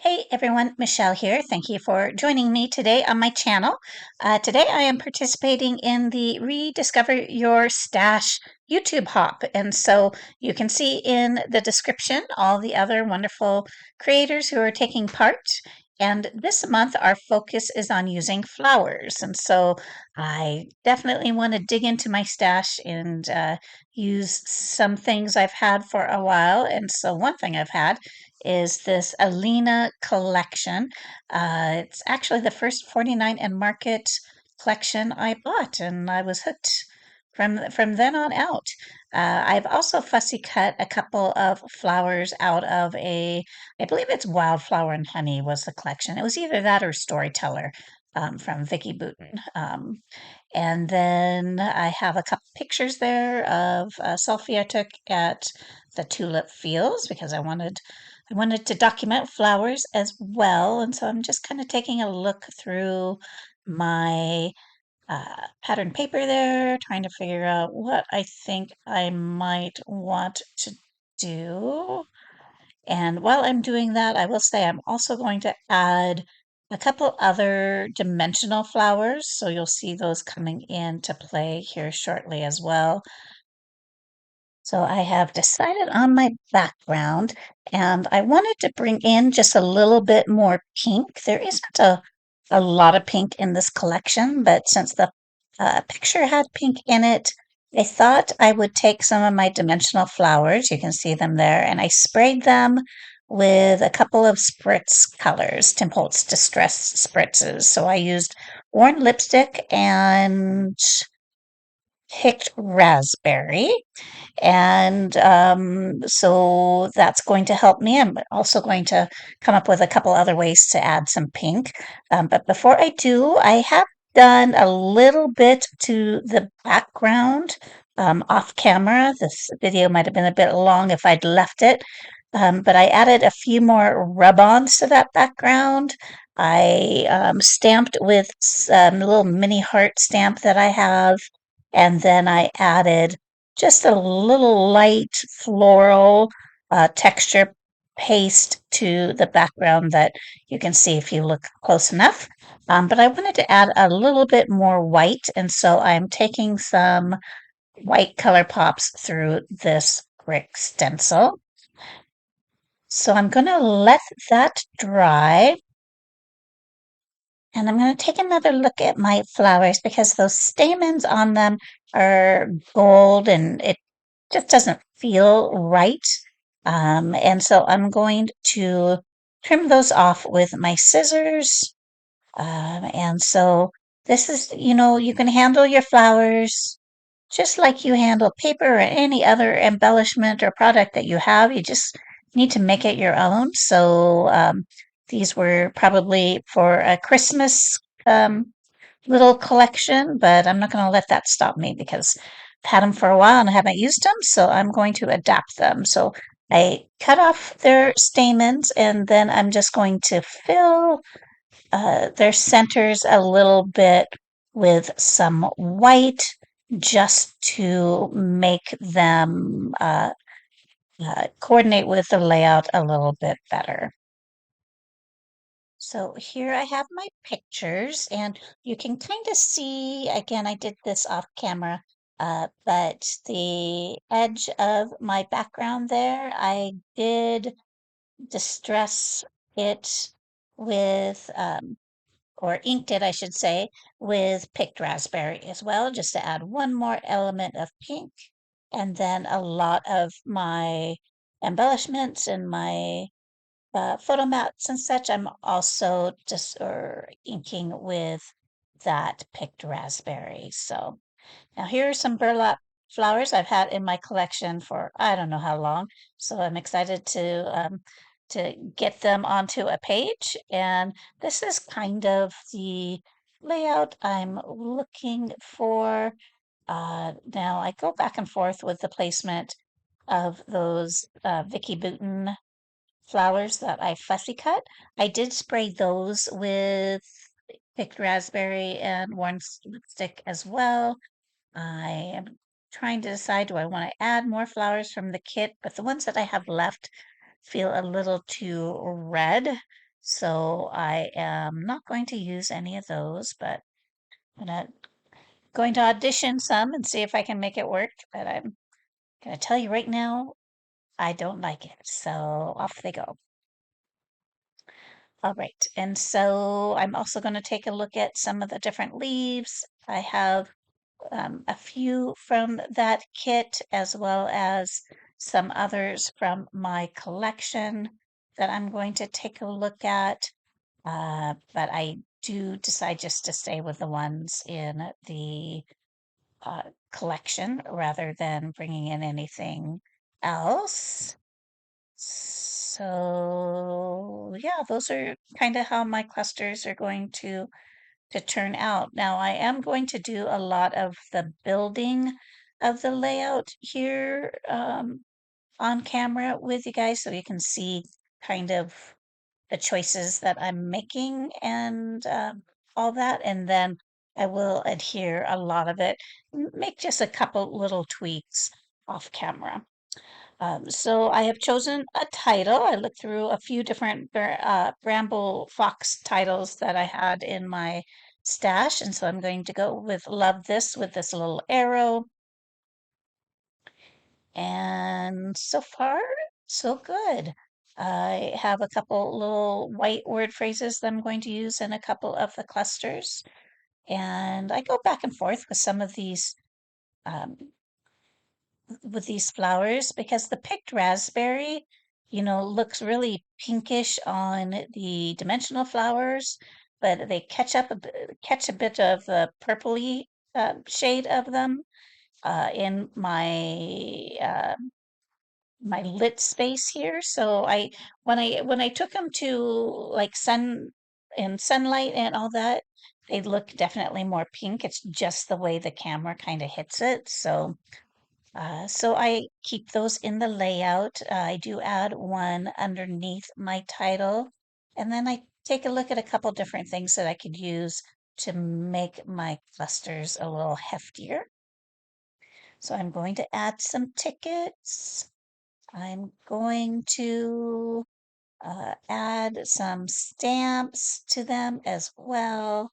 Hey everyone, Michelle here. Thank you for joining me today on my channel. Today I am participating in the Rediscover Your Stash YouTube hop. And so you can see in the description all the other wonderful creators who are taking part. And this month our focus is on using flowers. And so I definitely want to dig into my stash and use some things I've had for a while. And so one thing I've had is this Alina collection. It's actually the first 49 and Market collection I bought, and I was hooked from then on out. I've also fussy cut a couple of flowers out of I believe it's Wildflower and Honey was the collection. It was either that or Storyteller from Vicky Booten. And then I have a couple pictures there of a selfie I took at the tulip fields because I wanted to document flowers as well. And so I'm just kind of taking a look through my pattern paper there, trying to figure out what I think I might want to do. And while I'm doing that, I will say I'm also going to add a couple other dimensional flowers. So you'll see those coming into play here shortly as well. So I have decided on my background and I wanted to bring in just a little bit more pink. There isn't a lot of pink in this collection, but since the picture had pink in it, I thought I would take some of my dimensional flowers, you can see them there, and I sprayed them with a couple of spritz colors, Tim Holtz Distress spritzes. So I used worn lipstick and picked raspberry. And so that's going to help me. I'm also going to come up with a couple other ways to add some pink. But before I do, I have done a little bit to the background off camera. This video might have been a bit long if I'd left it. But I added a few more rub-ons to that background. I stamped with some little mini heart stamp that I have. And then I added just a little light floral texture paste to the background that you can see if you look close enough. But I wanted to add a little bit more white, and so I'm taking some white color pops through this brick stencil. So I'm going to let that dry. And I'm going to take another look at my flowers because those stamens on them are gold and it just doesn't feel right. And so I'm going to trim those off with my scissors. And so this is, you can handle your flowers just like you handle paper or any other embellishment or product that you have. You just need to make it your own. So these were probably for a Christmas little collection, but I'm not going to let that stop me because I've had them for a while and I haven't used them, so I'm going to adapt them. So I cut off their stamens and then I'm just going to fill their centers a little bit with some white just to make them coordinate with the layout a little bit better. So here I have my pictures, and you can kind of see, again, I did this off camera, but the edge of my background there, I did distress it with, or inked it, I should say, with picked raspberry as well, just to add one more element of pink. And then a lot of my embellishments and my photo mats and such, I'm also just or inking with that picked raspberry. So now here are some burlap flowers I've had in my collection for I don't know how long. So I'm excited to get them onto a page. And this is kind of the layout I'm looking for. Now I go back and forth with the placement of those Vicky Booten flowers that I fussy cut. I did spray those with picked raspberry and worn stick as well. I am trying to decide, do I want to add more flowers from the kit? But the ones that I have left feel a little too red. So I am not going to use any of those, but I'm going to audition some and see if I can make it work. But I'm going to tell you right now, I don't like it. So off they go. All right. And so I'm also going to take a look at some of the different leaves. I have a few from that kit as well as some others from my collection that I'm going to take a look at. But I do decide just to stay with the ones in the uh, collection rather than bringing in anything else. So yeah, those are kind of how my clusters are going to turn out. Now I am going to do a lot of the building of the layout here on camera with you guys so you can see kind of the choices that I'm making and all that. And then I will adhere a lot of it, make just a couple little tweaks off camera. So I have chosen a title. I looked through a few different Bramble Fox titles that I had in my stash, and so I'm going to go with Love This with this little arrow. And so far, so good. I have a couple little white word phrases that I'm going to use in a couple of the clusters. And I go back and forth um, with these flowers because the picked raspberry, looks really pinkish on the dimensional flowers, but they catch a bit of the purpley shade of them in my lit space here. So when I took them to like sunlight and all that, they look definitely more pink. It's just the way the camera kind of hits it. So I keep those in the layout. I do add one underneath my title, and then I take a look at a couple different things that I could use to make my clusters a little heftier. So I'm going to add some tickets. I'm going to add some stamps to them as well.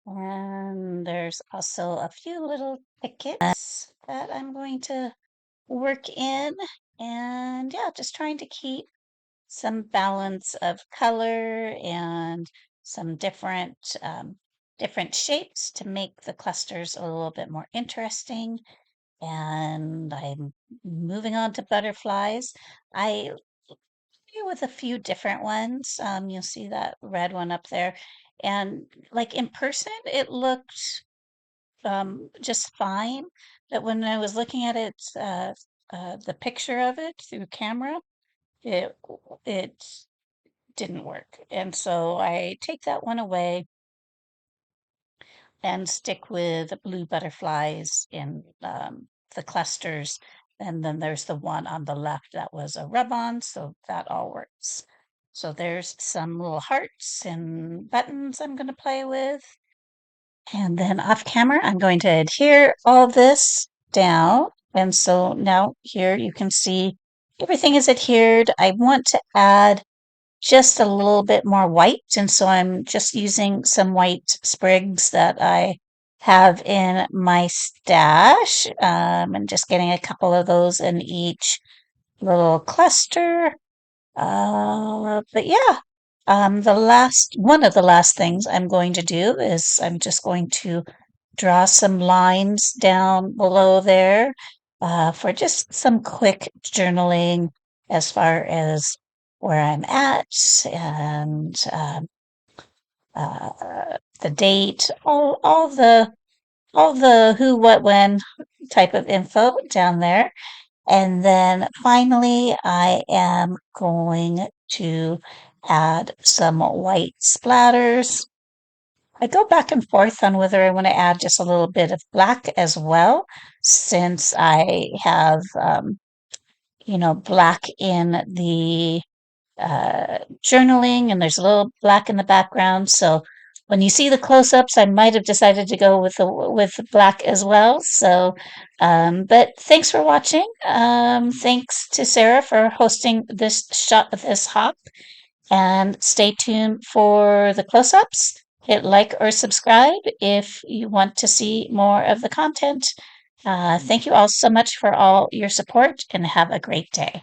And there's also a few little tickets that I'm going to work in. And yeah, just trying to keep some balance of color and some different shapes to make the clusters a little bit more interesting. And I'm moving on to butterflies. I play with a few different ones. You'll see that red one up there. And like in person, it looked just fine. But when I was looking at it, the picture of it through camera, it it didn't work. And so I take that one away and stick with blue butterflies in the clusters. And then there's the one on the left that was a rub-on, so that all works. So there's some little hearts and buttons I'm going to play with. And then off camera, I'm going to adhere all this down. And so now here you can see everything is adhered. I want to add just a little bit more white. And so I'm just using some white sprigs that I have in my stash and just getting a couple of those in each little cluster. But yeah, one of the last things I'm going to do is I'm just going to draw some lines down below there for just some quick journaling as far as where I'm at and the date, all the who, what, when type of info down there. And then finally, I am going to add some white splatters. I go back and forth on whether I want to add just a little bit of black as well, since I have, black in the journaling and there's a little black in the background. So When you see the close-ups, I might have decided to go with black as well. So, but thanks for watching. Thanks to Sarah for hosting this hop, and stay tuned for the close-ups. Hit like or subscribe if you want to see more of the content. Thank you all so much for all your support, and have a great day.